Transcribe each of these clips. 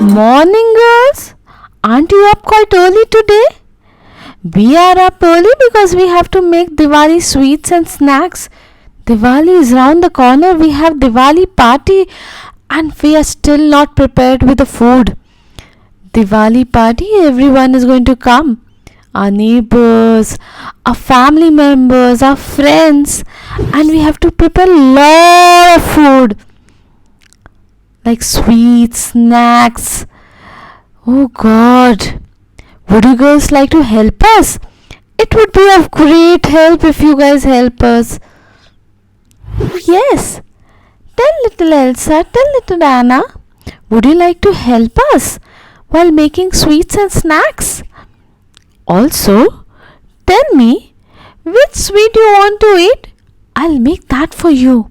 Morning, girls. Aren't you up quite early today? We are up early because we have to make Diwali sweets and snacks. Diwali is round the corner. We have Diwali party and we are still not prepared with the food. Diwali party, everyone is going to come. Our neighbors, our family members, our friends, and we have to prepare a lot of food like sweets, snacks. Oh God, would you girls like to help us? It would be of great help if you guys help us. Yes, tell little Elsa, tell little Anna, would you like to help us while making sweets and snacks? Also, tell me which sweet you want to eat. I'll make that for you.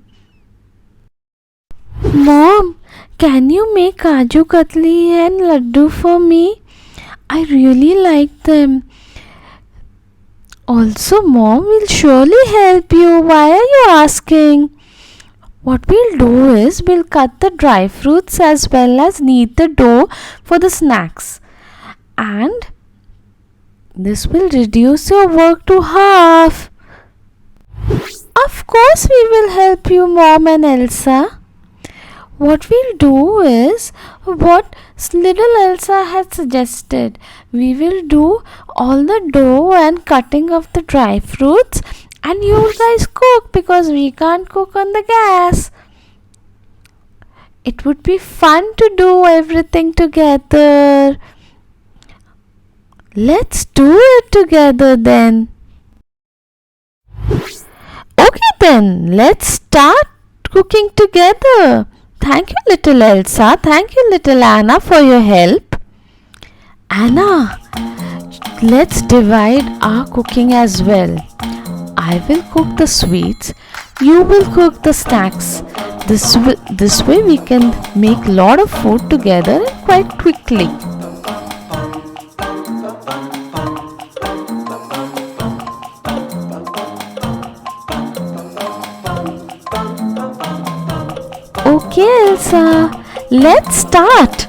Mom, can you make Kaju Katli and Laddu for me? I really like them. Also, Mom will surely help you. Why are you asking? What we'll do is we'll cut the dry fruits as well as knead the dough for the snacks. And this will reduce your work to half. Of course, we will help you, Mom and Elsa. What we'll do is what little Elsa had suggested. We will do all the dough and cutting of the dry fruits, and you guys cook because we can't cook on the gas. It would be fun to do everything together. Let's do it together then. Okay then, let's start cooking together. Thank you, little Elsa. Thank you, little Anna, for your help. Anna, let's divide our cooking as well. I will cook the sweets. You will cook the snacks. This way we can make lot of food together quite quickly. Okay, Elsa, let's start.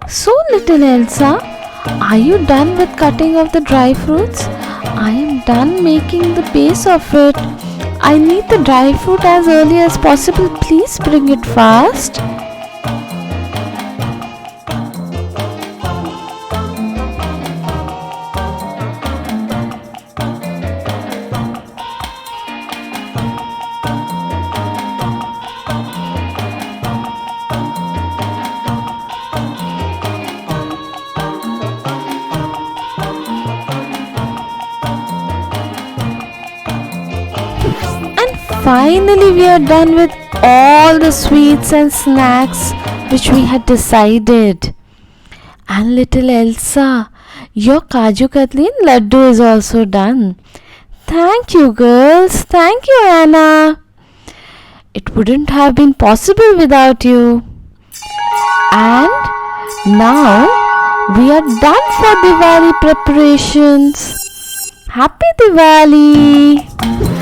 So, little Elsa, are you done with cutting of the dry fruits? I am done making the base of it. I need the dry fruit as early as possible. Please bring it fast. Finally, we are done with all the sweets and snacks which we had decided. And little Elsa, your Kaju Katli and Laddu is also done. Thank you, girls. Thank you, Anna. It wouldn't have been possible without you. And now we are done for Diwali preparations. Happy Diwali!